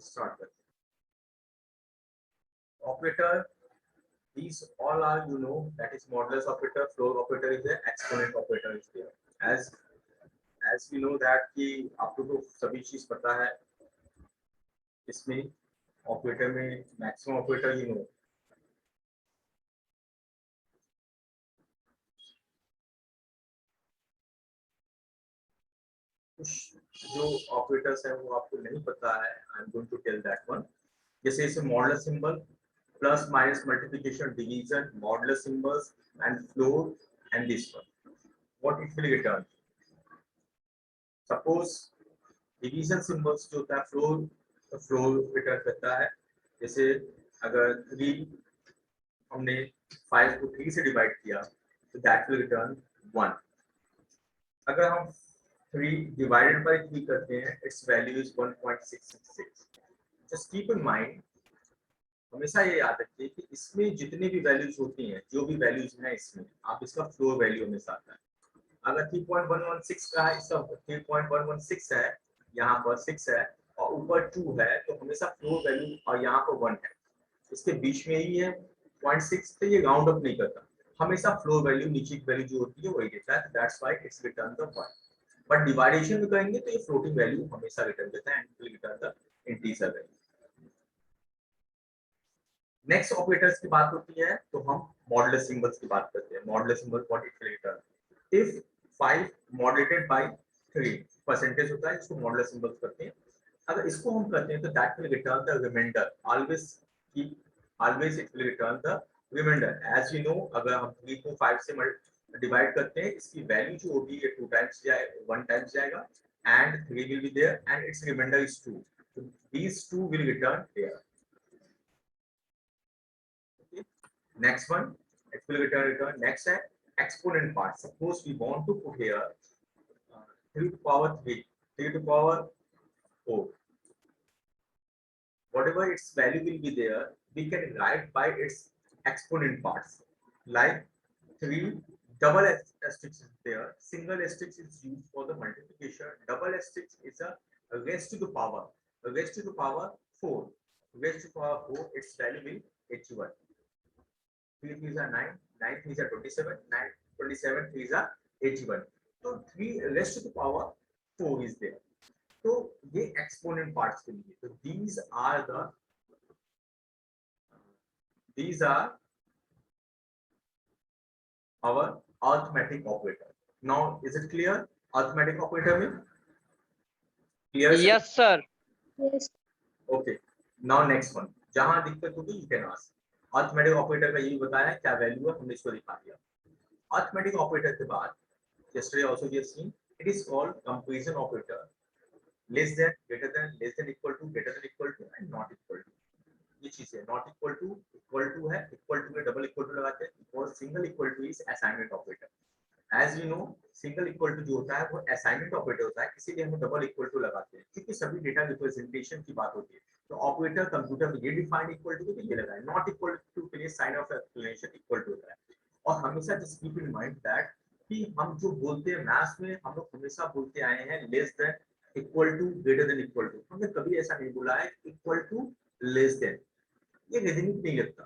Start करते हैं। Operator, these all are, you know, that is modulus operator, floor operator is there, exponent operator is there. as we know that कि आपको तो सभी चीज पता है, इसमें ऑपरेटर में मैक्सिमम ऑपरेटर, यू नो, कुछ जो ऑपरेटर्स है वो आपको नहीं पता है, I am going to tell that one. जैसे इसे modulus symbol, plus minus multiplication division, modulus symbols and floor and this one, what it will return. Suppose division symbols जो होता है फ्लोर, तो फ्लोर रिटर्न करता है, जैसे अगर 3 हमने 5 को 3 से डिवाइड किया तो दैट विल रिटर्न 1। अगर हम 3 डिवाइडेड बाय 3 करते हैं, it's value is 1.666। Just keep in mind, हमेशा ये याद रखिए कि इसमें जितनी भी वैल्यूज होती हैं, जो भी वैल्यूज हैं इसमें, आप इसका फ्लोर वैल्यू हमेशा आता है। अगर 3.116 का है, इसका 3.116 है, यहाँ पर 6 है और ऊपर 2 है, तो हमेशा फ्लोर वैल्यू और यहाँ पर 1 है, इसके बीच में ही है 0.6, तो ये राउंड अप नहीं करता, हमेशा फ्लोर वैल्यू नीचे की वैल्यू जो होती है वही देता है, that's why it's return the 1। But division में करेंगे तो ये फ्लोटिंग वैल्यू हमेशा रिटर्न देता है, and will return the integer value. Next operators की बात होती है तो हम मॉडुलस सिंबल्स की बात करते हैं। Modulus symbol what it will return, if 5 modulated by 3 percentage होता है, इसको मॉडुलस सिंबल्स करते हैं। अगर इसको हम करते हैं तो that will return the remainder, always it will return the remainder. As you know, अगर हम 3 को 5 से डिवाइड करते हैं, इसकी वैल्यू जो होगी ये 2 टाइम्स जाएगा, 1 टाइम्स जाएगा, and 3 will be there and it's remainder is 2, so these 2 will return here. Next one, it will return. Next है exponent part. Suppose we want to put here 3 to power 3, 3 to power 4. Whatever its value will be there, we can write by its exponent parts. Like 3 double asterisk is there, single asterisk is used for the multiplication, double asterisk is a raised to the power, raised to the power 4, raised to the power 4, its value will h1. 3 3s are 9, 9 3s are 27, 9 27 3s are 81, तो 3 raised to the power 4 is there। तो ये exponent parts के लिए, तो these are our arithmetic operator। now is it clear arithmetic operator में clear? Yes sir। Yes. okay, now next one, जहां दिक्कत होगी you can ask। Arithmetic operator का यही बताया क्या वैल्यू है, हमने इसको दिखा दिया। अरिथमेटिक ऑपरेटर के बाद yesterday also we have seen, it is called comparison operator, less than, greater than, less than equal to, greater than equal to and not equal to। ये चीज है, not equal to है, equal to में double equal to लगाते हैं, और single equal to is assignment operator. As you know, single equal to जो होता है वो असाइनमेंट ऑपरेटर होता है, इसीलिए हम डबल इक्वल टू लगाते हैं, क्योंकि सभी डेटा रिप्रेजेंटेशन की बात होती है। तो ऑपरेटर कंप्यूटर में ये डिफाइन इक्वल टू तो ये लगाए, नॉट इक्वल टू के लिए sign of exclamation equal to होता है। और हमेशा just keep in mind that कि हम जो बोलते हैं मैथ्स में, हम लोग हमेशा बोलते आए हैं less than, equal to, greater than equal to, हमने कभी ऐसा नहीं बोला है इक्वल टू लेस देन, ये रीजनिंग नहीं लगता।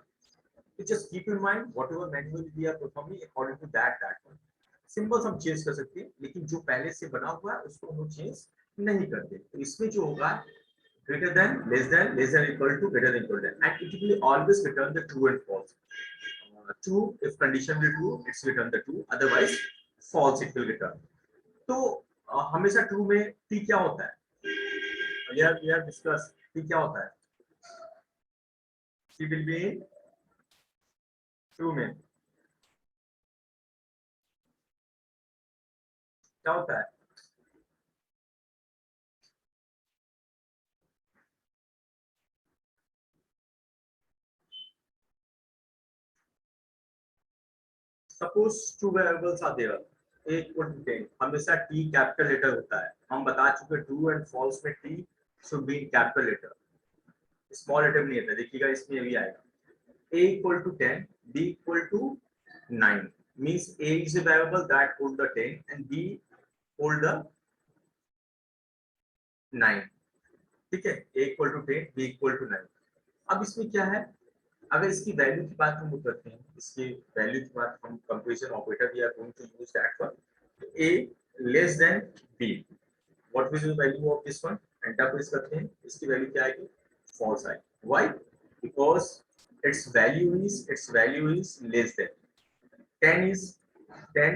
तो just keep in mind whatever manual we are performing according to that one. Symbols हम चेंज कर सकते हैं, लेकिन जो पहले से बना हुआ है उसको हम चेंज नहीं करते। तो इसमें जो होगा greater than, less than equal to, greater than equal to, and it will always return the true and false। true if condition will true, it's return the true, otherwise false it will return। तो हमेशा true में t क्या होता है, we have discussed t क्या होता है, t will be true में क्या होता है, suppose 2 variables are there, a equal to 10, हमेशा t कैपिटल लेटर होता है, हम बता चुके ट्रू एंड फॉल्स में t should be in capital letter, small letter नहीं आता, देखिएगा इसमें भी आएगा। a equal to 10, b equal to 9 means a is a variable that hold the 10 and b hold the 9। ठीक है, a equal to 10, b equal to 9। अब इसमें क्या है, अगर इसकी वैल्यू की बात हम करते हैं, इसकी वैल्यू की बात हम comparison operator we are going to use that one, a less than b, what will be the value of this one, enter press करते हैं, इसकी वैल्यू क्या आएगी, फॉल्स आएगी। Why, because its value is less than 10 is 10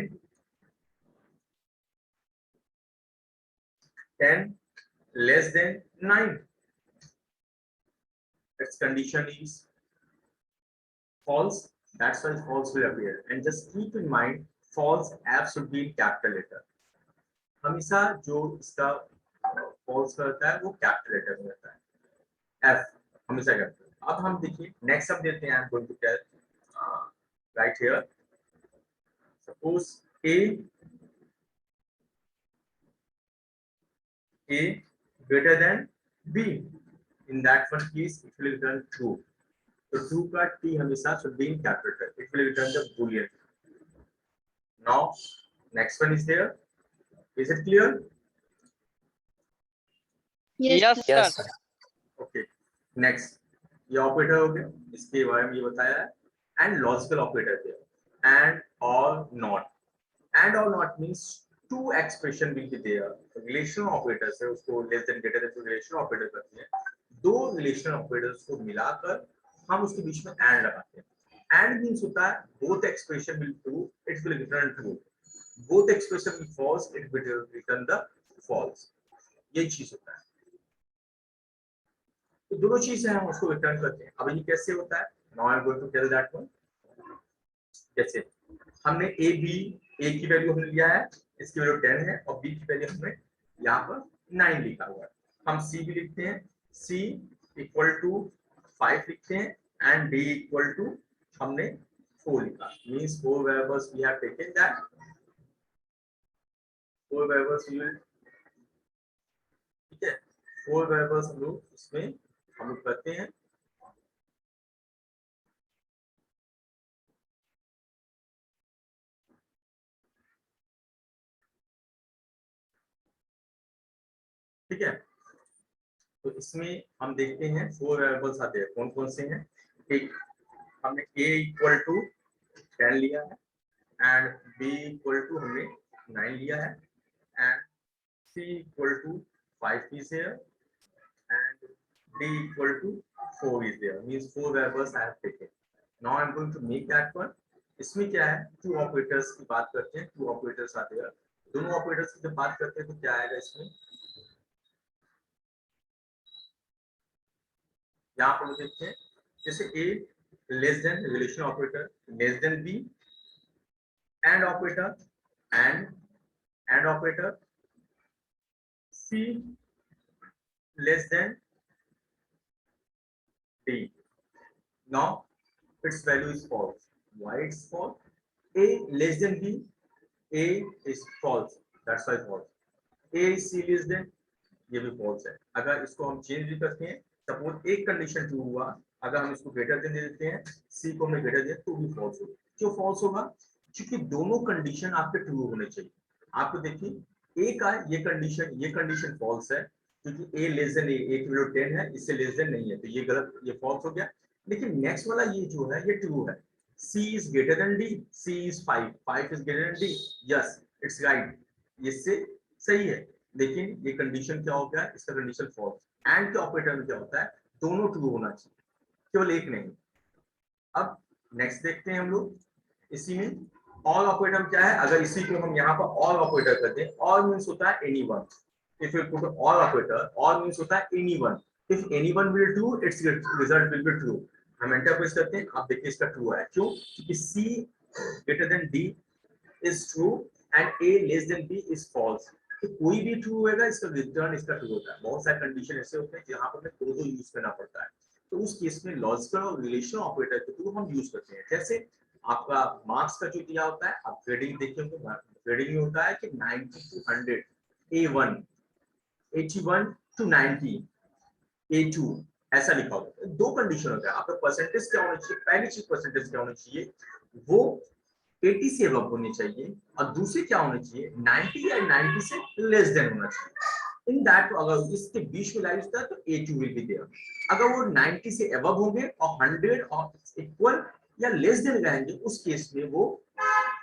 less than 9, its condition is false, that's why false will appear, and just keep in mind false f should be in capital letter, हमेशा जो इसका false करता है वो capital letter में रहता है, f हमेशा capital। अब हम देखिए नेक्स्ट अब देते हैं, I'm going to tell right here, suppose a greater than b, in that one case it will return true, तो true का t हमेशा should be in capital, it will return the boolean। now next one is there, is it clear? Yes, Yes, sir. sir. Okay, next ये operator हो गया, इसके बारे में ये बताया है, एंड लॉजिकल ऑपरेटर है, एंड और नॉट। एंड और not means two expression will be there, relational operators है, उसको less than greater than relational operator करते हैं, दो रिलेशनल ऑपरेटर्स को मिलाकर हम उसके बीच में एंड लगाते हैं। एंड मींस होता है both expression will true, it will return true, both expression will false, it will return the false, ये चीज होता है। तो दोनों चीजें हम उसको रिटर्न करते हैं। अब ये कैसे होता है, now I am going to tell that one. जैसे हमने ए की वैल्यू हमने लिया है, इसकी वैल्यू 10 है, और बी की वैल्यू हमने यहाँ पर 9 लिखा हुआ है। हम सी भी लिखते हैं, सी इक्वल टू 5 लिखते हैं, एंड डी इक्वल टू हमने 4 लिखा, means 4 variables we have taken that, 4 variables we will, ठीक है, 4 वेरिएबल्स हम लोग इसमें हम लोग करते हैं। ठीक है, तो इसमें हम देखते हैं 4 वेरिएबल्स आते हैं, कौन कौन से हैं। एक हमने a इक्वल टू 10 लिया है, एंड b इक्वल टू हमने 9 लिया है, and c equal to 5 is here, and d equal to 4 is there, means 4 variables I have taken. Now I am going to make that one. इसमें क्या है, to operators की बात करते हैं, टू ऑपरेटर्स आते हैं, दोनों ऑपरेटर्स की जब बात करते हैं तो क्या आएगा इसमें, यहाँ पर देखते हैं, जैसे a less then relation operator, less than b, and operator, and operator, c less than d. Now its value is false. Why it's false? A less than b, a is false, that's why false. A is c less than, ये भी false है। अगर इसको हम change भी करते हैं, suppose एक कंडीशन ट्रू हुआ, अगर हम इसको ग्रेटर देन दे देते हैं, c को हमने ग्रेटर दिया तो भी false होगा। क्यों false होगा? क्योंकि दोनों कंडीशन आपके ट्रू होने चाहिए। आपको देखिए a का ये कंडीशन false है, क्योंकि a लेस देन a की वैल्यू 10 है, इससे लेस देन नहीं है, तो ये गलत, ये false हो गया। लेकिन नेक्स्ट वाला ये जो है ये ट्रू है, c is greater than d, c is 5 is greater than d, yes it's right, इससे सही है। लेकिन ये कंडीशन क्या हो गया, इसका कंडीशन फॉल्स। एंड के ऑपरेटर में क्या होता है, दोनों ट्रू होना चाहिए, केवल एक नहीं। अब नेक्स्ट देखते हैं हम लोग, इसी में ऑल ऑपरेटर क्या है, अगर इसी को हम यहाँ पर ऑल ऑपरेटर करते हैं, ऑल मींस होता है anyone, if you put all operator, all means होता है anyone, if anyone will true it's result will be true. हम एंटर प्रेस करते हैं, आप देखिए इसका ट्रू है, क्यों, क्योंकि c greater than d is true and a less than b is false, तो कोई भी ट्रू होगा इसका रिटर्न इसका ट्रू होता है। बहुत सारे कंडीशन ऐसे होते हैं जहां पर हमें दो यूज करना पड़ता है, तो उस केस में लॉजिकल और रिलेशनल ऑपरेटर के थ्रू हम यूज करते हैं। जैसे आपका मार्क्स का जो दिया होता है, आप ग्रेडिंग देखिए तो ग्रेडिंग में होता है कि 90 to 100 A1, 81 to 90 A2, ऐसा लिखा होता है। दो कंडीशन होता है, आपका परसेंटेज क्या होना चाहिए, पहली चीज परसेंटेज क्या होनी चाहिए, वो 80 से अबव होनी चाहिए, और दूसरी क्या होनी चाहिए, 90 या 90 से लेस देन होना चाहिए। इन दैट अगर इसके बीच में वैल्यू होता है तो A2 विल बी देयर। अगर वो 90 से अबव होंगे और 100 और इक्वल या लेस देन रहेंगे, उस केस में वो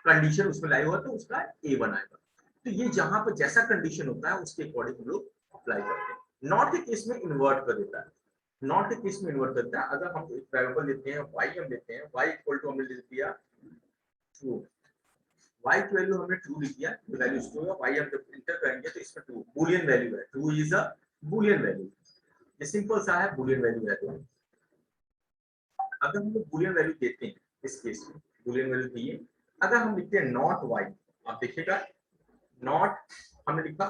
कंडीशन उसमें लाई हुआ तो उसका A1 आएगा। तो ये जहां पर जैसा कंडीशन होता है उसके अकॉर्डिंग हम लोग अप्लाई करते हैं। नॉट के केस में इन्वर्ट कर देता है, नॉट के केस में इन्वर्ट करता है। अगर हम एक वेरिएबल लेते हैं y, हम लेते हैं y इक्वल टू हमने ले दिया ट्रू, y की वैल्यू हमने ट्रू लिख दिया, वैल्यू स्टोर है, y हम जब इंटर करेंगे तो इसमें ट्रू बूलियन वैल्यू है, true is a Boolean value, ये सिंपल सा है, बूलियन वैल्यू है। तो अगर हम लोग बूलियन वैल्यू देते हैं, इस केस में बूलियन वैल्यू दिए, अगर हम लिखते हैं नॉट y, आप देखिएगा नॉट हमने लिखा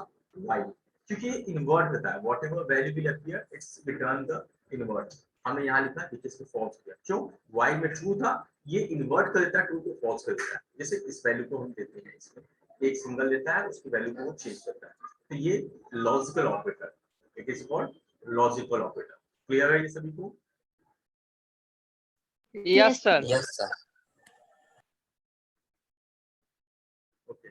y, क्योंकि ये इन्वर्ट होता है, whatever value will appear it's return the invert. हमने यहाँ लिखा कि इसको फॉल्स किया, क्यों y में ट्रू था, ये इन्वर्ट कर देता है, ट्रू को फॉल्स कर देता है। जैसे इस वैल्यू को हम देते हैं, इसमें एक सिंगल लेता है, उसकी वैल्यू को वो चेंज करता है, तो ये logical operator, it is called logical operator. Clear है ये सभी को? Yes sir. Yes sir. Okay,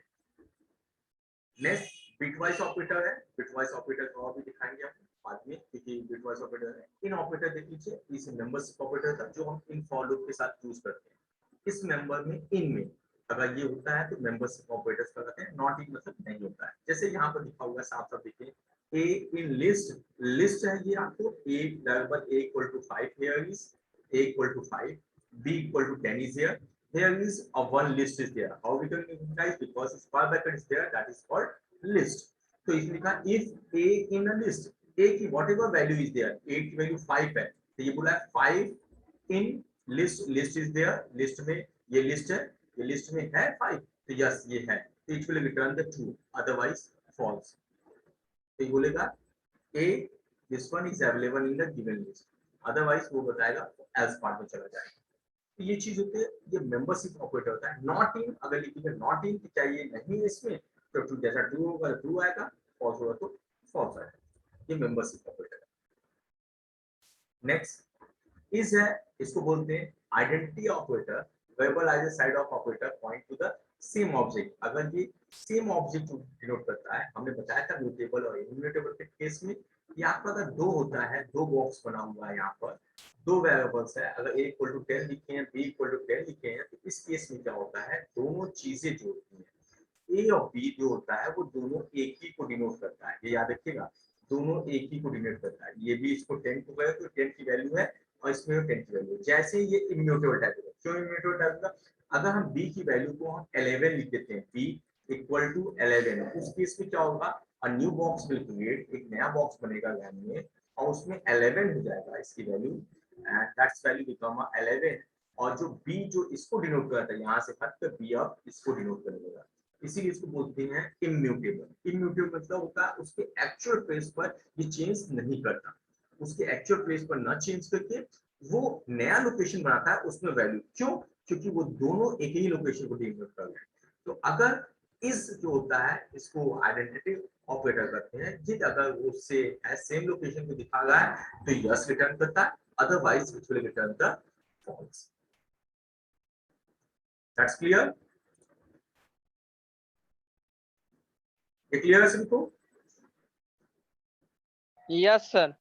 next bitwise operator है। बिटवाइज ऑपरेटर को और भी दिखाएंगे हम बाद में, क्योंकि बिटवाइज ऑपरेटर है। इन ऑपरेटर देख लीजिए, इस मेंबरशिप ऑपरेटर था जो हम इन फॉर लूप के साथ यूज करते हैं। इस मेंबर में, इन में अगर ये होता है तो मेंबरशिप ऑपरेटर्स का कहते हैं, नॉट इन मतलब नहीं होता है। जैसे यहाँ पर लिखा हुआ है, साफ साफ देखिए, ए इन लिस्ट, लिस्ट है ये आपको, ए बराबर a equal to 5, here is a equal to 5, b equal to 10 is here, here is a one list is there. How we can guys, because its far bracket is there, that is called list. तो इसमें लिखा if a in a list, a की whatever value is there, a की value 5 है, तो ये बोला 5 in list, list is there, list में ये लिस्ट है, ये लिस्ट में है 5, तो यस ये है, तो it will return the true, otherwise false. तो ये बोलेगा a this one is available in the given list, otherwise वो बताएगा एल्स पार्ट में चला जाएगा। तो ये चीज होती है, ये मेंबरशिप ऑपरेटर होता है। नॉट इन अगर लिखेंगे नॉट इन चाहिए नहीं है इसमें, तो ट्रू जैसा ट्रू होगा ट्रू आएगा, फॉल्स होगा तो फॉल्स आएगा, ये मेंबरशिप ऑपरेटर है। नेक्स्ट इज है, इसको बोलते हैं identity operator, variable as a side of operator point to the same object. अगर ये सेम ऑब्जेक्ट डिनोट करता है, हमने बताया था म्यूटेबल और इम्यूटेबल के केस में, ये आपका अगर दो होता है, दो बॉक्स बना हुआ है, यहाँ पर दो वेरिएबल्स है, अगर a इक्वल टू 10 लिखे हैं, b इक्वल टू 10 लिखे हैं, तो इस केस में क्या होता है, दोनों चीजें जो होती हैं, a और b जो होता है वो दोनों एक ही को डिनोट करता है, ये याद रखिएगा, दोनों एक ही को डिनोट करता है। ये भी इसको 10 को गए तो 10 की वैल्यू है, और इसमें 10 की वैल्यू है। जैसे ये इम्यूटेबल टाइप है, क्यों इम्यूटेबल टाइप का, अगर हम b की वैल्यू को हम 11 लिख देते हैं, b इक्वल टू 11, उस केस में क्या होगा, a new box will create, एक नया बॉक्स बनेगा रैम में, और उसमें 11 हो जाएगा इसकी value, and that's value become 11। और जो b जो इसको डिनोट करता है, यहाँ से हट कर b अब इसको डिनोट करेगा, इसीलिए इसको बोलते हैं इम्यूटेबल। इम्यूटेबल मतलब होता है उसके एक्चुअल प्लेस पर ये चेंज नहीं करता, उसके एक्चुअल प्लेस पर ना चेंज करके वो नया लोकेशन बनाता है उसमें वैल्यू, क्यों, क्योंकि वो दोनों एक ही लोकेशन को डिनोट कर रहे हैं। तो अगर इस जो होता है इसको आइडेंटिटी ऑपरेटर करते हैं, जिस अगर उससे सेम लोकेशन को दिखा रहा है तो यस रिटर्न करता है, otherwise it will return the false. That's clear? ये क्लियर है सभी को? Yes sir.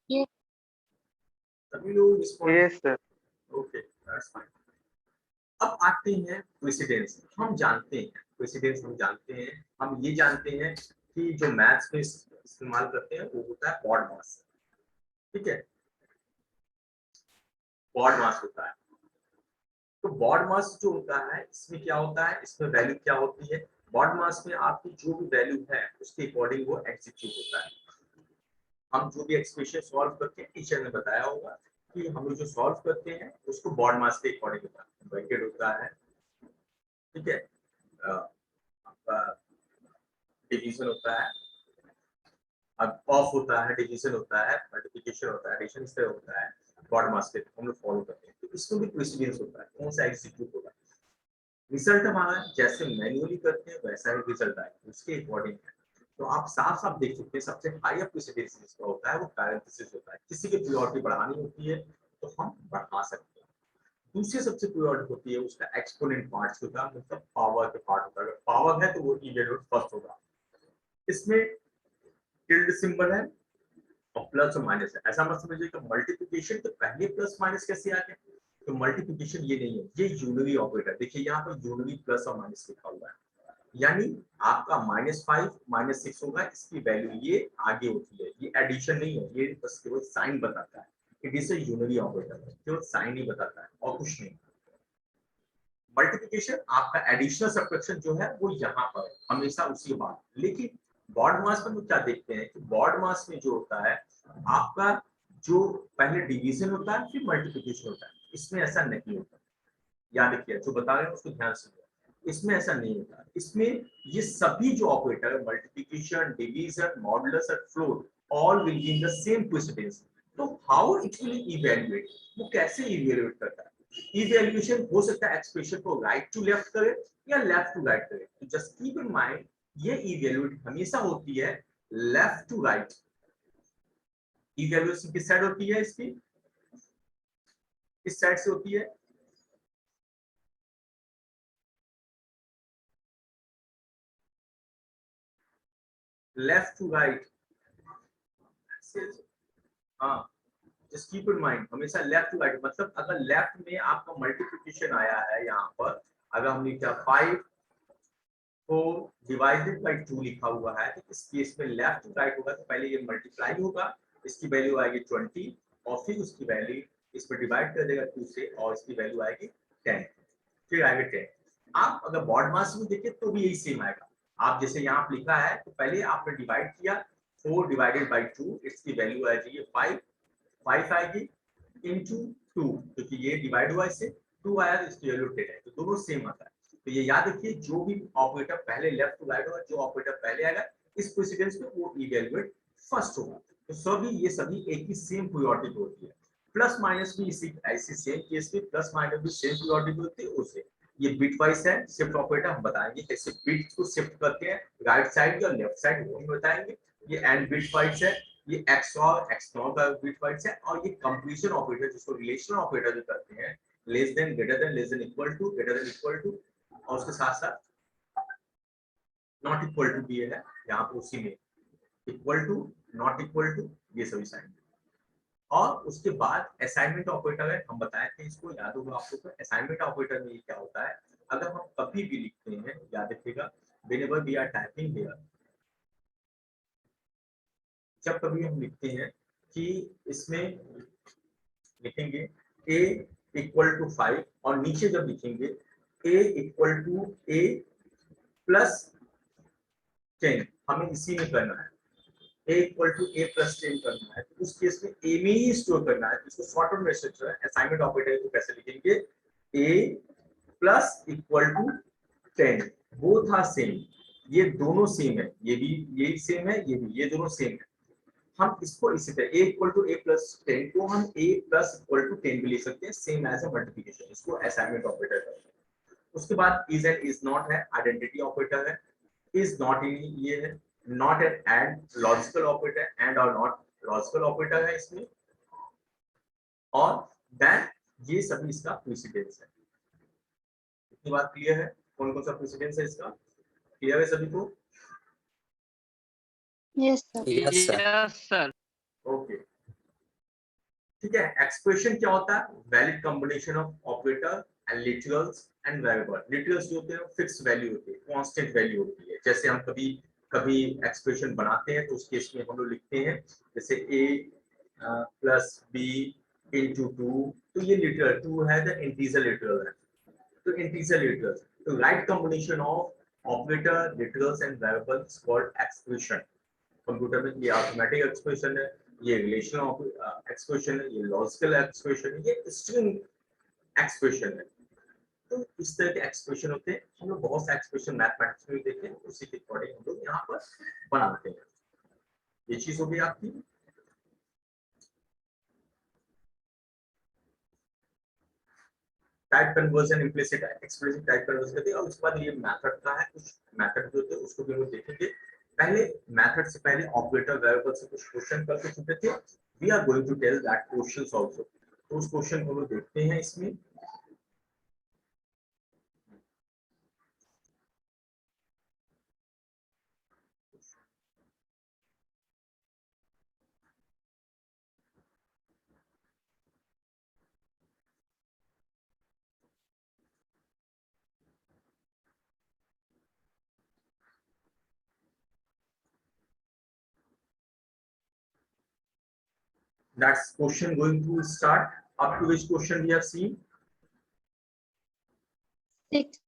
सभी लोग respond? Yes sir. Okay, that's fine. अब आते हैं प्रेसिडेंस। हम जानते हैं प्रेसिडेंस, हम जानते हैं, हम ये जानते हैं कि जो मैथ्स में इस्तेमाल करते हैं वो होता है बॉड मास, ठीक है, बॉड मास होता है। तो बॉड मास जो होता है इसमें क्या होता है, इसमें वैल्यू क्या होती है, बॉड मास में आपकी जो भी वैल्यू है उसके अकॉर्डिंग वो एग्जीक्यूट होता है। हम जो भी एक्सप्रेशन सॉल्व करते हैं, टीचर ने बताया होगा कि हम लोग जो सॉल्व करते हैं उसको बॉड मास के अकॉर्डिंग होता है, ब्रैकेट होता है, ठीक है, आपका डिवीजन होता है, अब ऑफ होता है, डिवीजन होता है, मल्टीप्लिकेशन होता है, एडिशन से होता है, बॉड मास के हम लोग फॉलो करते हैं। तो इसमें भी प्रेसिडेंस होता है, कौन सा एग्जीक्यूट होगा, रिजल्ट हमारा जैसे मैन्युअली करते हैं वैसा ही रिजल्ट आएगा, उसके अकॉर्डिंग है। तो आप साफ साफ देख सकते हैं सबसे हाईएस्ट प्रेसिडेंस जिसका होता है वो पैरेंथेसिस होता है। किसी की प्रायोरिटी बढ़ानी होती है तो हम बढ़ा सकते हैं। दूसरी सबसे प्रायोरिटी होती है उसका एक्सपोनेंट पार्ट्स होता है, मतलब पावर के पार्ट होता है। अगर पावर है तो वो इवेल्यूएट फर्स्ट होगा। इसमें टिल्ड सिंबल है और प्लस और माइनस है। ऐसा मत समझिए कि मल्टीप्लिकेशन तो पहले प्लस माइनस कैसे आ गया, तो मल्टीप्लिकेशन ये नहीं है, ये यूनिरी ऑपरेटर। देखिए यहाँ पर यूनिरी प्लस और माइनस लिखा हुआ है, यानी आपका -5 -6 होगा, इसकी वैल्यू ये आगे होती है, ये एडिशन नहीं है, ये बस केवल साइन बताता है। It is a unary operator, केवल साइन ही बताता है और कुछ नहीं। मल्टीप्लिकेशन आपका एडिशनल सब्ट्रैक्शन जो है वो यहाँ पर हमेशा उसी बात, लेकिन बॉड मास में क्या देखते हैं कि बॉड मास में जो होता है आपका, जो पहले डिवीजन होता है फिर मल्टीप्लिकेशन होता है, इसमें ऐसा नहीं होता। याद रखिए, जो बता रहे हैं उसको ध्यान से, इसमें ऐसा नहीं होता। इसमें ये सभी जो ऑपरेटर है, मल्टीप्लिकेशन, डिवीजन, मॉडुलस और float, all will be in the same precedence. तो हाउ इट विल इवैल्यूएट, वो कैसे इवैल्यूएट करता है? इवैल्यूएशन हो सकता है एक्सप्रेशन को राइट टू लेफ्ट करे या लेफ्ट टू राइट करे। तो जस्ट कीप इन माइंड, ये इवैल्यूएट हमेशा होती है लेफ्ट टू राइट। इवैल्यूएशन किस साइड होती है इसकी? किस साइड से होती है? Left to right. हाँ, जस्ट कीप इन माइंड, हमेशा लेफ्ट टू राइट। मतलब अगर लेफ्ट में आपका मल्टीप्लिकेशन आया है यहाँ पर, अगर हमने क्या 5 को डिवाइडेड बाय 2 लिखा हुआ है, तो इस केस में लेफ्ट टू राइट होगा, तो पहले ये मल्टीप्लाई होगा, इसकी वैल्यू आएगी 20 और फिर उसकी वैल्यू इस पर डिवाइड कर देगा 2 से और इसकी वैल्यू आएगी 10, फिर आएगा 10। आप अगर बॉड मास में देखें तो भी यही सेम आएगा। आप जैसे यहाँ पे लिखा है, तो पहले आपने डिवाइड किया 4 डिवाइडेड बाय 2, इसकी वैल्यू आ जाएगी 5 आएगी इनटू 2, क्योंकि ये डिवाइड हुआ इससे 2 आया तो इसकी वैल्यू 10 है, तो दोनों सेम आता है। तो ये याद रखिए, जो भी ऑपरेटर पहले लेफ्ट टू राइट होगा, जो ऑपरेटर पहले आएगा इस प्रेसिडेंस में वो इवैल्यूएट फर्स्ट होगा। तो सभी एक ही सेम पीरियोडिक होती है। प्लस माइनस भी इसी ऐसे सेम केस में प्लस माइनस भी सेम पीरियोडिक होती है उससे। ये बिट वाइज है शिफ्ट ऑपरेटर, हम बताएंगे कैसे बिट को शिफ्ट करते हैं राइट साइड या लेफ्ट साइड, वो हम बताएंगे। ये एंड बिट वाइज है, ये XOR XNOR का बिट वाइज है, और ये कंप्लीशन ऑपरेटर जिसको रिलेशनल ऑपरेटर भी करते हैं, less than, greater than, less than, equal to, greater than, equal to, और उसके साथ साथ नॉट इक्वल टू भी है यहाँ पर उसी में, equal to, not equal to, ये सभी साइन। और उसके बाद असाइनमेंट ऑपरेटर है, हम बताए थे इसको, याद होगा आपको। असाइनमेंट ऑपरेटर में क्या होता है, अगर हम कभी भी लिखते हैं, याद रखिएगा, whenever we are typing here, जब कभी हम लिखते हैं कि इसमें लिखेंगे a इक्वल टू 5 और नीचे जब लिखेंगे a equal to a plus 10, हमें इसी में करना है, a equal to a plus 10 करना है, तो उस केस में a में ही स्टोर करना है। इसको शॉर्ट में मैसेज है असाइनमेंट ऑपरेटर को कैसे लिखेंगे, a प्लस इक्वल टू 10, वो था सेम, ये दोनों सेम है, ये भी यही सेम है, ये भी, ये दोनों सेम है। हम इसको इसी तरह a equal to a plus 10 को हम a प्लस इक्वल टू 10 भी लिख सकते हैं, सेम एज अ मल्टीप्लिकेशन, इसको असाइनमेंट ऑपरेटर करते हैं। उसके बाद इज एंड इज नॉट है, आइडेंटिटी ऑपरेटर है। इज नॉट इन ये है, not and logical operator, and और नॉट लॉजिकल ऑपरेटर है इसमें, और देन ये सभी इसका प्रेसिडेंस है। इतनी बात क्लियर है, कौन कौन सा प्रेसिडेंस है इसका, क्लियर है सभी को? Yes, sir. Yes, sir. Yes, sir. Okay, ठीक है। एक्सप्रेशन क्या होता है, valid combination of operator and literals and variable. Literals जो होते हैं फिक्स वैल्यू होती है, कांस्टेंट वैल्यू होती है। जैसे हम कभी कभी एक्सप्रेशन बनाते हैं तो उस केस में हम लोग लिखते हैं जैसे a प्लस बी इंटू 2, तो ये लिटरल 2 है, द इंटीजर लिटरल है, तो इंटीजर लिटरल। तो right combination of operator, literals and variable is called expression. Computer में ये अरिथमेटिक एक्सप्रेशन है, ये रिलेशनल एक्सप्रेशन है, ये लॉजिकल एक्सप्रेशन है, ये स्ट्रिंग एक्सप्रेशन है। तो इस तरह के एक्सप्रेशन होते हैं, हम लोग बहुत से एक्सप्रेशन मैथमेटिक्स में देखे हैं, उसी के अकॉर्डिंग हम लोग यहाँ पर बनाते हैं। ये चीज हो गई आपकी। Type conversion, implicit expression type conversion करते हैं, और उसके बाद ये मेथड का है, कुछ मेथड जो होते हैं उसको भी हम लोग देखेंगे। पहले मेथड से पहले ऑपरेटर वेरिएबल से कुछ क्वेश्चन करके चुके थे, we are going to tell that questions also. तो उस क्वेश्चन को हम लोग देखते हैं इसमें। That's question going to start. Up to which question we have seen? 6.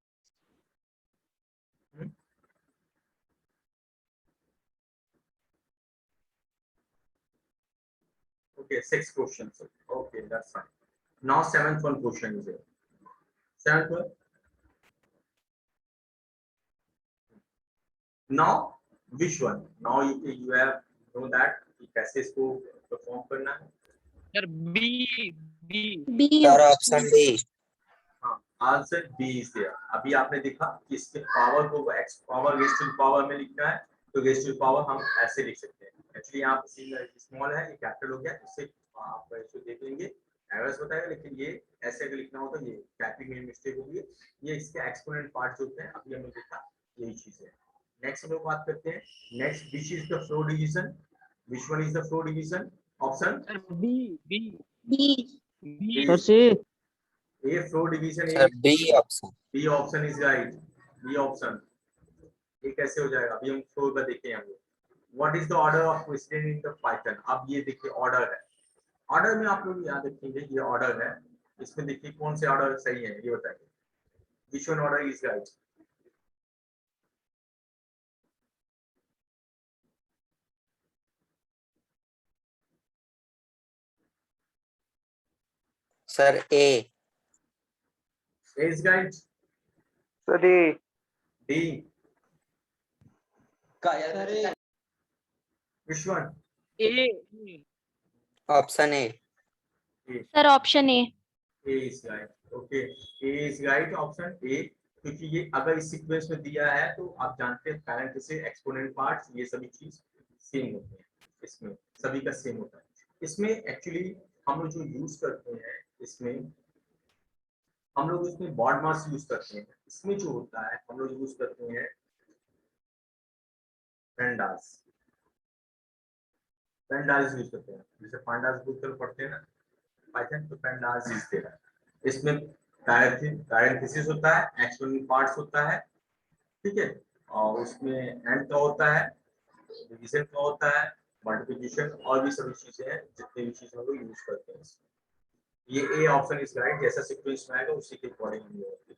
Okay, 6 questions. Okay, that's fine. Now 7th one question is here. 7th one. Now which one? Now you have know that कि कैसे इसको perform करना है. Sir, B. B. Sir, option B. हाँ, answer B is there. अभी आपने देखा कि इसके पावर को x power raise to power में लिखना है, तो रेज़ टू पावर हम ऐसे लिख सकते हैं. एक्चुअली यहाँ पे स्मॉल है, ये कैपिटल हो गया, इससे आप इसको देख लेंगे, एरर्स बताएगा, लेकिन ये ऐसे अगर लिखना हो तो ये टाइपिंग में मिस्टेक होगी. ये इसके एक्सपोनेंट पार्ट जो होते हैं, अभी हमने देखा यही चीज है. नेक्स्ट हम लोग बात करते हैं. Next which is the floor division? Which one is the floor division? Option Sir, B. B. Sir, C. A floor division. Sir, B option. B option is right. B option. ये कैसे हो जाएगा? अभी हम फ्लो का देखें. हम what is the order of president in the Python? अब ये देखिए ऑर्डर है. ऑर्डर में आप लोग याद रखेंगे, ये ऑर्डर है. इसमें देखिए कौन से ऑर्डर सही है, ये बताइए. Which one order is right? Sir, A. A is right. Sir, D. D. Which one? A. Option A. Sir, option A. A is right. Okay. A is right. Option A. क्योंकि ये अगर इस sequence में दिया है तो आप जानते हैं पैरेंथेसिस, एक्सपोनेंट पार्ट्स, ये सभी चीज सेम होते हैं. इसमें सभी का सेम होता है. इसमें एक्चुअली हम लोग जो यूज करते हैं, इसमें हम लोग इसमें बॉड मास यूज करते हैं. इसमें जो होता है हम लोग यूज करते हैं पेंडास. पेंडास यूज करते हैं. जैसे पांडास बुक कर पढ़ते हैं ना पाइथन, तो पेंडास यूज करते हैं. इसमें पैरेंथेसिस होता है, एक्सपोनेंट पार्ट्स होता है, ठीक है, और उसमें एंड का होता है, डिवीजन का होता है, मल्टीप्लिकेशन, और भी सभी चीजें हैं, जितने भी चीजें हम लोग यूज करते हैं. ये ए ऑप्शन इज राइट. जैसा सीक्वेंस में आएगा उसी के अकॉर्डिंग हम लोग.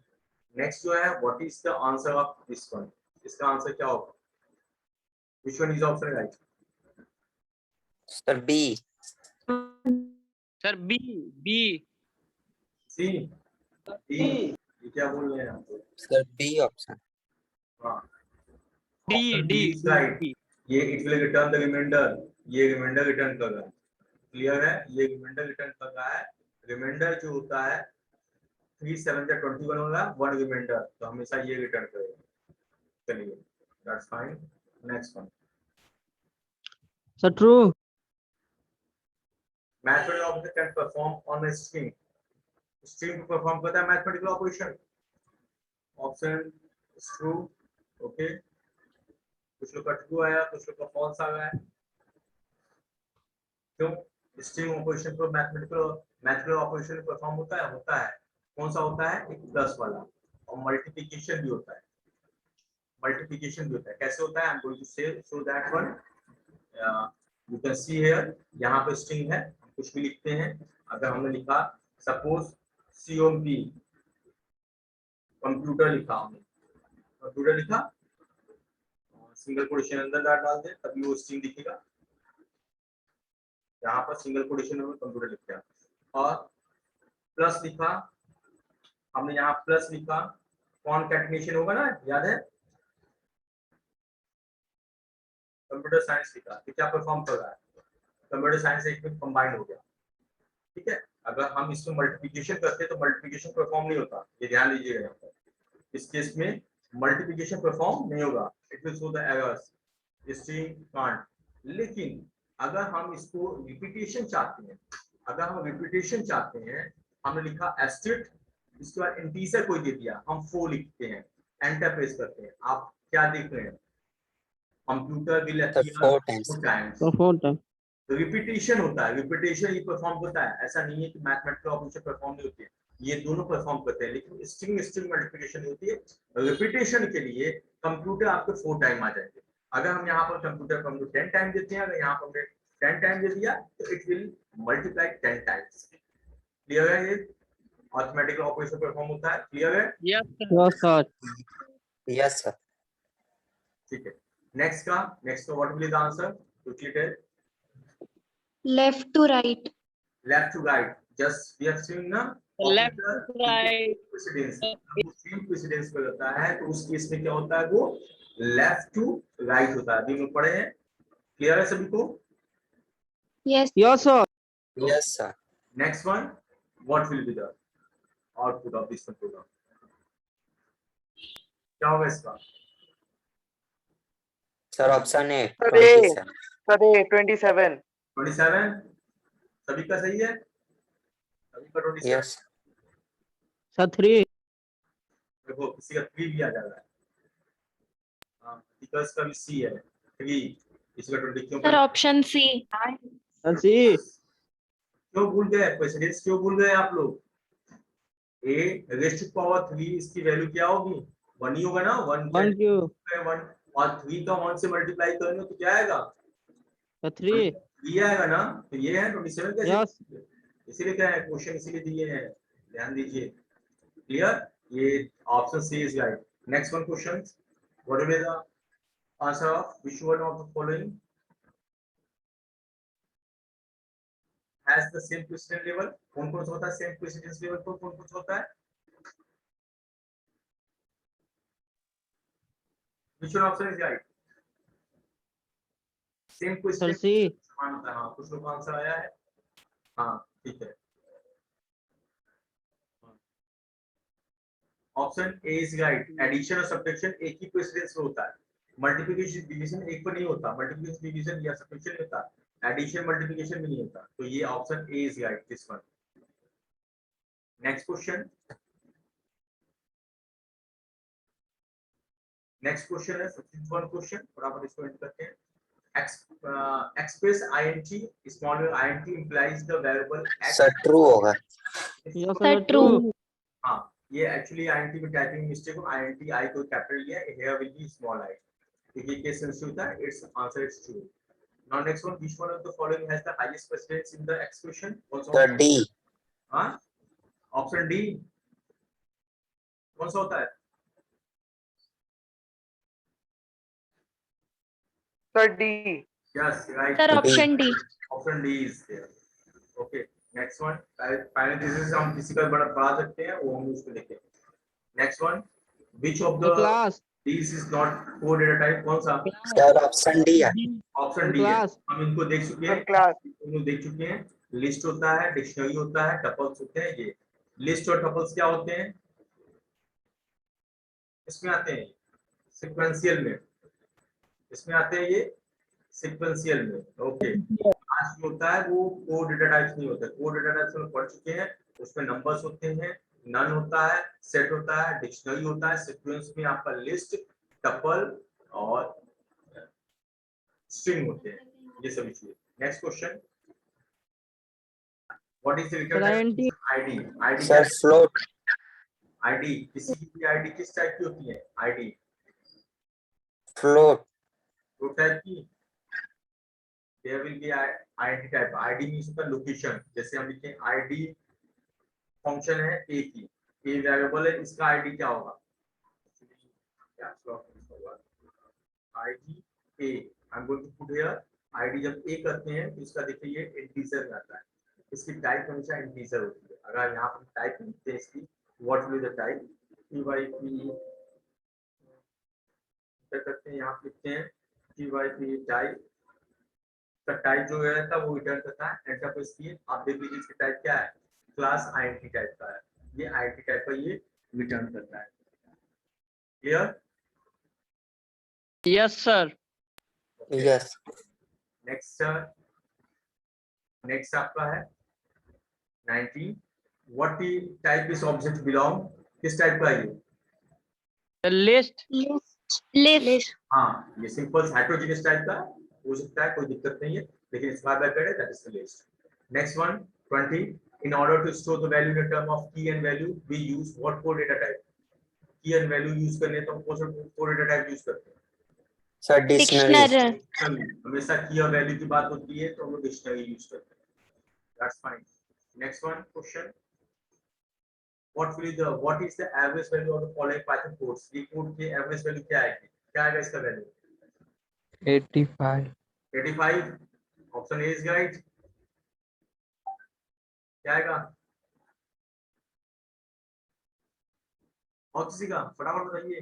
नेक्स्ट जो है, what is the answer of this one? इसका आंसर क्या होगा? Which one is option right? Sir, B. Sir, B. C. D. ये क्या बोल रहे हैं आप? Sir, B option. हाँ, D. राइट. ये it will return the remainder. ये रिमाइंडर रिटर्न कर रहा है. क्लियर है? ये रिमाइंडर रिटर्न कर रहा है. रिमाइंडर जो होता है 3 7 या 21 होगा, 1 रिमाइंडर, तो हमेशा ये रिटर्न करेगा. चलिए, that's fine. Next one. Sir, true. Mathematical operator can perform on a string. String को परफॉर्म करता है mathematical operation. Option is true. Okay, कुछ लोग का ट्रू आया, कुछ लोग का फॉल्स आ गया है. क्यों? स्ट्रिंग ऑपरेशन पर मैथमेटिकल ऑपरेशन परफॉर्म होता है. कौन सा होता है? एक प्लस वाला, और मल्टीप्लिकेशन भी होता है. कैसे होता है? I am going to show that one. You can see here. यहाँ पे स्ट्रिंग है, हम कुछ भी लिखते हैं. अगर हमने लिखा सपोज COMP, कंप्यूटर लिखा, हमने कंप्यूटर लिखा, सिंगल कोटेशन अंदर डाल दे, तभी वो स्ट्रिंग दिखेगा. यहाँ पर सिंगल कोटेशन में कंप्यूटर लिख दिया, और प्लस लिखा, हमने यहाँ प्लस लिखा, कॉनकैटिनेशन होगा ना, याद है? कंप्यूटर साइंस लिखा, तो क्या परफॉर्म कर रहा है? कंप्यूटर साइंस एक में कंबाइंड हो गया. ठीक है. अगर हम इसमें मल्टीप्लिकेशन करते हैं तो मल्टीप्लिकेशन परफॉर्म नहीं होता. ये ध्यान लीजिएगा. यहाँ पर इस केस में मल्टीप्लिकेशन परफॉर्म नहीं होगा. It will show the errors. String can't. लेकिन अगर हम इसको रिपीटेशन चाहते हैं, हमने लिखा एस्टेरिस्क, इसके बाद इंटीजर कोई दे दिया, हम 4 लिखते हैं, एंटर प्रेस करते हैं. आप क्या देख रहे हैं? Computer will appear 4 times. 4 times. So, 4 times. Repetition होता है. रिपीटेशन ही परफॉर्म होता है. ऐसा नहीं है कि मैथमेटिकल ऑपरेशन परफॉर्म नहीं होती है. ये दोनों परफॉर्म करते हैं, लेकिन स्ट्रिंग मल्टीप्लिकेशन होती है. रिपीटेशन के लिए कंप्यूटर आपके 4 टाइम आ जाएंगे. अगर हम यहाँ पर कंप्यूटर को 10 टाइम देते हैं, अगर यहाँ पर 10 टाइम दे दिया तो it will multiply 10 times. Clear है? ये अरिथमेटिकल ऑपरेशन परफॉर्म होता है। क्लियर है? Yes, sir. Yes, sir. Yes, sir. ठीक है। नेक्स्ट का what will be the answer? Quickly tell. Left to right. Left to right, just we have seen ना Left to right. Precedence, वो same precedence पे रहता है तो उस केस में क्या होता है, वो लेफ्ट टू राइट होता है। अभी हम पढ़े हैं। क्लियर है सभी को? Yes. Yes, sir. Yes, sir. Next one, what will be the output of this program? क्या होगा इसका? Sir, option A. Sir, A. 27. Sir, A, 27. 27 सभी का सही है? सभी का 27? Yes. Sir, 3. देखो किसी का 3 भी आ जा रहा है। हाँ, because का भी C है 3, किसी का 20 क्यों? Sir, option C. Sir, C. क्यों भूल गए? प्रेसिडेंस क्यों भूल गए आप लोग? A रेज़ टू पावर 3 इसकी वैल्यू क्या होगी? 1 ही होगा ना। 1 1 Q. 1 और 3 का 1 से मल्टीप्लाई करेंगे तो क्या आएगा? Sir, 3. 3 आएगा ना। तो ये है 27 कैसे? Yes. इसीलिए क्या है, क्वेश्चन इसीलिए दिए हैं, ध्यान दीजिए। क्लियर? ये option C is right. Next one question, what will be the answer of which one of the following has the same precedence level? कौन कौन सा होता है सेम प्रेसिडेंस लेवल? को कौन कौन सा होता है? Which one option is right? Same Sir, precedence C. समान होता है। हाँ, कुछ लोग का आंसर आया है। हाँ ठीक है। Option A is right. Addition और सब्ट्रैक्शन एक ही प्रेसिडेंस में होता है। मल्टीप्लिकेशन डिवीजन एक पर नहीं होता। मल्टीप्लिकेशन डिवीजन या सब्ट्रैक्शन में होता है, एडिशन मल्टीप्लिकेशन में नहीं होता। तो ये option A is right, this one. Next question, next question है 51 क्वेश्चन, फटाफट इसको एंड करते हैं। Express int small int implies the variable x। Sir, true होगा. Yes, Sir, sir, true. हाँ, ये एक्चुअली int में टाइपिंग मिस्टेक हो, int I को कैपिटल लिया, here will be small I। तो ये केस सेंसिटिव होता है, its answer is true। Now next one, which one of the following has the highest precedence in the expression? Sir, D. हाँ, option D कौन सा होता है? Sir, D. Yes, right। Sir, option D. Option D is there. Okay, next one, parenthesis हम किसी का बड़ा बढ़ा सकते हैं, वो हम उसको देखें। Next one, which of the Class. these is not core data type? कौन सा? Sir, option D है. ऑप्शन डी है। Class. हम इनको देख चुके Sir, हैं, class. इनको देख चुके हैं। लिस्ट होता है, डिक्शनरी होता है, टपल्स होते हैं। ये लिस्ट और टपल्स क्या होते हैं? इसमें आते हैं सीक्वेंशियल में, इसमें आते हैं ये सीक्वेंशियल में। ओके, आज जो होता है वो कोड डेटा टाइप्स नहीं होता। कोड डेटा टाइप्स हम पढ़ चुके हैं, उसमें नंबर्स होते हैं, नन होता है, सेट होता है, डिक्शनरी होता है। सीक्वेंस में आपका लिस्ट, टपल और स्ट्रिंग होते हैं, ये सभी चीजें। Next question, what is the return type? ID. ID Sir, float. ID किसी की आईडी किस टाइप की होती है? ID Float. दो टाइप की, there will be ID type. ID means होता है लोकेशन। जैसे हम लिखें आईडी फंक्शन है ए की, ए वेरिएबल है, इसका आईडी क्या होगा? ID a, I am going to put here ID. जब ए करते हैं तो इसका देखिए ये इंटीजर में आता है, इसकी टाइप हमेशा इंटीजर होती है। अगर यहाँ पर टाइप लिखते हैं इसकी, what will be the type? P by P क्या करते हैं, यहाँ पे लिखते हैं पी बाई पी टाइप। का टाइप जो है था वो रिटर्न करता है। एंटर प्रेस किए, आप देख लीजिए इसका टाइप क्या है, क्लास आईएनटी टाइप का है। ये आईएनटी टाइप का ये रिटर्न करता है। Clear? Yes, sir. Yes. Next next आपका है 19, व्हाट टाइप इस ऑब्जेक्ट बिलोंग? किस टाइप का है ये? The list. List. हाँ, ये सिंपल हेटेरोजेनियस टाइप का हो सकता है, कोई दिक्कत नहीं है, लेकिन इसका बैकवर्ड है, that is the list. Next one 20, in order to store the value in a term of key and value we use what core data type? की एंड वैल्यू यूज करने तो हम कौन सा कोड डेटा टाइप यूज करते हैं? Sir, dictionary. Dictionary. हमेशा की और वैल्यू की बात होती है तो हम लोग डिक्शनरी यूज करते हैं. That's fine. Next one question. What is the average value of the following Python codes? ये कोड की एवरेज वैल्यू क्या आएगी? क्या आएगा इसका value? 85. 85. Option A is right. क्या आएगा? और किसी का फटाफट बताइए,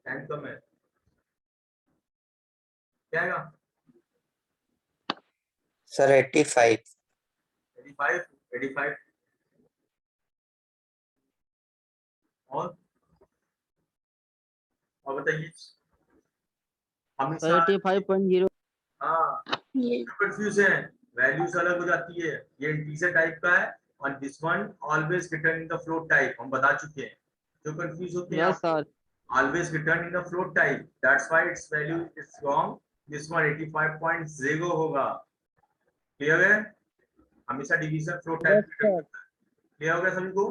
टाइम कम है. क्या आएगा? Sir, 85. 85. 85. और बताइए. हमेशा 85.0. हाँ Yes. कंफ्यूज है, वैल्यूज अलग हो जाती है. ये इंटीजर टाइप का है और this one always return in the float type, हम बता चुके हैं. जो कंफ्यूज होते हैं Yes, sir. always return in the float type, that's why its value is wrong. This one 85.0 होगा. क्लियर है? हमेशा division float type Yes, sir. Clear हो गया सभी को?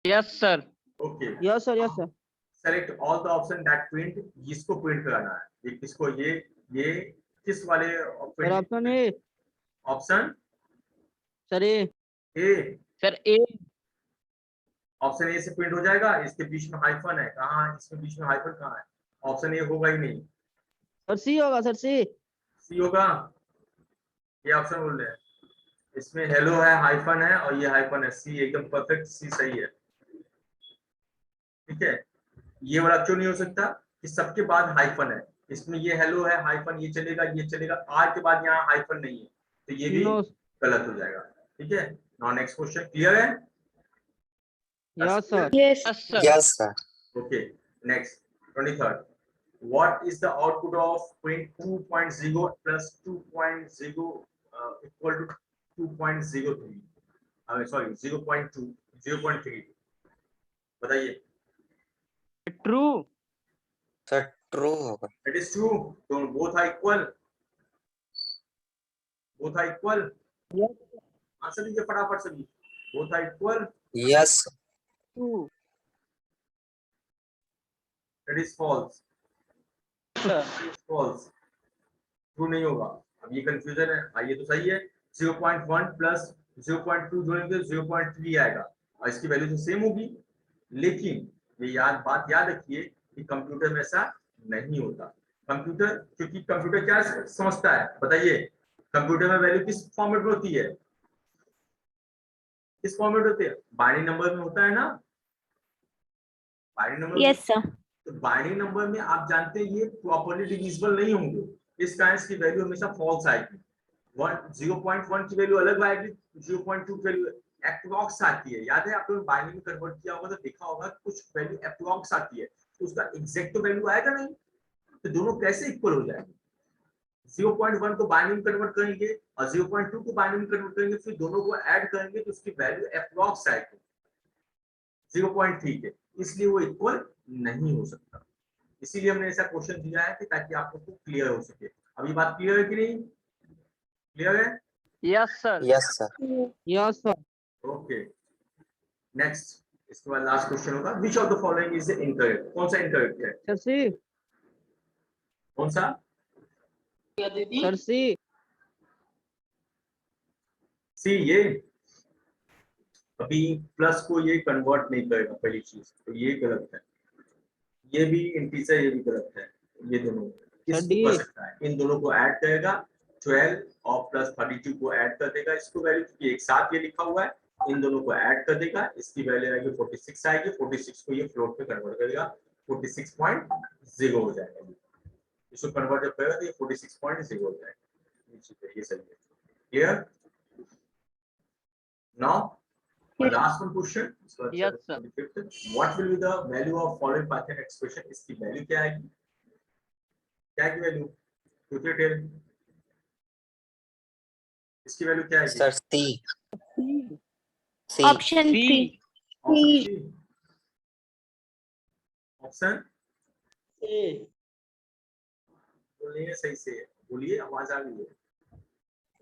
Yes, sir. Okay. Yes, sir. Yes, sir. Select all the option that print, जिसको print कराना है. ये किसको? ये किस वाले Sir, option A. Option Sir, A. A. Sir, A. Option A से प्रिंट हो जाएगा. इसके बीच में हाइफन है, कहाँ? इसके बीच में हाइफन कहाँ है? ऑप्शन ए होगा ही नहीं. Sir, C होगा. Sir, C. सी होगा. ये ऑप्शन बोल रहे हैं. इसमें हेलो है, हाइफन है और ये हाइफन है. सी एकदम परफेक्ट, सी सही है. ठीक है. ये वाला क्यों नहीं हो सकता कि सबके बाद हाइफन है? इसमें ये हेलो है, हाइफन ये चलेगा, ये चलेगा. आर के बाद यहाँ हाइफन नहीं है तो ये भी No. गलत हो जाएगा. ठीक है. Now next question. क्लियर है? Yes, sir. Yes. Yes, sir. Yes, sir. Okay. Next, 23rd. What is the output of print 2.0 plus 2.0 equal to 2.03? Sorry, 0.2, 0.3. बताइए. True. Sir, true होगा. It is true. So both are equal. Both are equal. Yes. Answer दीजिए फटाफट सभी. Both are equal. Yes, sir. True. It is false. Sir. It is false. True नहीं होगा. अब ये confusion है. ये तो सही है. 0.1 प्लस 0.2 जोड़ेंगे 0.3 आएगा और इसकी वैल्यू तो सेम होगी. लेकिन ये बात याद रखिए कि कंप्यूटर में ऐसा नहीं होता. कंप्यूटर, क्योंकि कंप्यूटर क्या समझता है बताइए? कंप्यूटर में वैल्यू किस फॉर्मेट में होती है? किस फॉर्मेट होती है? बाइनरी नंबर में होता है ना. Binary number. Yes, sir. तो बाइनरी नंबर में आप जानते हैं ये प्रॉपर्ली डिविजिबल नहीं होंगे. इस कारण की वैल्यू हमेशा फॉल्स आएगी. 0.1 की वैल्यू अलग आएगी, 0.2 की वैल्यू एप्रोक्स आती है. याद है आपने बाइनरी में कन्वर्ट किया होगा तो देखा होगा कुछ वैल्यू एप्रोक्स आती है तो उसका एग्जैक्ट तो वैल्यू आएगा नहीं. तो दोनों कैसे इक्वल हो जाएंगे? 0.1 को बाइनरी में कन्वर्ट करेंगे और 0.2 को बाइनरी में कन्वर्ट करेंगे, फिर दोनों को ऐड करेंगे तो उसकी वैल्यू एप्रोक्स आएगी 0.3 के. इसलिए वो इक्वल नहीं हो सकता. इसीलिए हमने ऐसा क्वेश्चन दिया है कि ताकि आपको क्लियर हो सके. अभी बात क्लियर है कि नहीं? क्लियर है? Yes, sir. Yes, sir. Yes, sir. Okay. Next, इसके बाद लास्ट क्वेश्चन होगा. Which of the following is incorrect? कौन सा इनकरेक्ट है? Sir, C. कौन सा? Sir, C. सी. ये अभी प्लस को ये कन्वर्ट नहीं करेगा पहली चीज, तो ये गलत है. ये भी इंटीजर, ये भी गलत है. ये दोनों किसको कर सकता है? इन दोनों को ऐड करेगा. 12 और प्लस 32 को ऐड कर देगा. इसको वैल्यू एक साथ ये लिखा हुआ है, इन दोनों को ऐड कर देगा. इसकी वैल्यू आएगी 46 आएगी. 46 को ये फ्लोट में कन्वर्ट करेगा, 46.0 हो जाएगा. इसको कन्वर्ट जब करेगा तो ये 46.0 हो जाएगा. ये सही है. Clear? Now last one question. Yes, sir. What will be the value of following Python expression? इसकी वैल्यू क्या आएगी? क्या की वैल्यू? इसकी वैल्यू क्या आएगी? Sir, C. C. Option C. C. Option A. बोलिए सही से. बोलिए, आवाज आ रही है.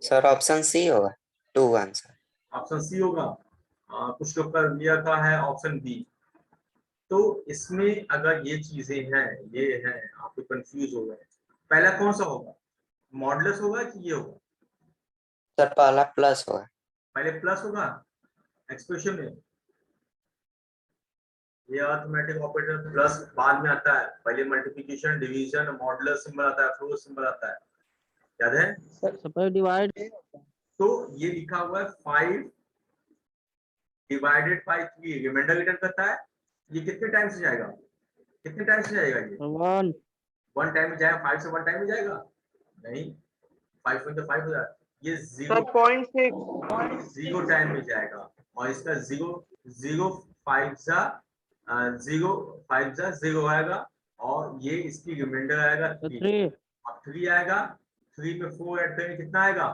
Sir, option C होगा. 2 1 sir. ऑप्शन सी होगा. कुछ लोग का लिया का है ऑप्शन बी. तो इसमें अगर ये चीजें हैं, ये है, आप तो कंफ्यूज हो गए। पहला कौन सा होगा, मॉडुलस होगा कि ये होगा? सर पहला प्लस होगा। पहले प्लस होगा एक्सप्रेशन में, ये अरिथमेटिक ऑपरेटर प्लस बाद में आता है, पहले मल्टीप्लिकेशन डिवीजन मॉडुलस सिंबल आता है, फ्लोर सिंबल आता है, याद है? Sir divide. तो ये लिखा हुआ है 5 डिवाइडेड बाय 3, रिमाइंडर रिटर्न करता है। ये कितने टाइम से जाएगा, कितने टाइम से जाएगा? ये 1 टाइम में जाएगा, 5 से 1 टाइम में जाएगा नहीं, 5 में तो 5 हो जाएगा, ये सर 0 0.6 टाइम में जाएगा। और इसका 0 5 जा 0 आएगा, और ये इसकी रिमाइंडर आएगा 3। 3 अब 3 आएगा, 3 में 4 ऐड करेंगे कितना आएगा?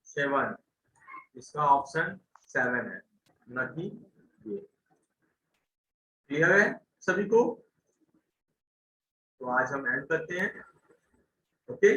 7। इसका ऑप्शन 7 है, न कि ये। क्लियर है सभी को? तो आज हम एंड करते हैं। ओके।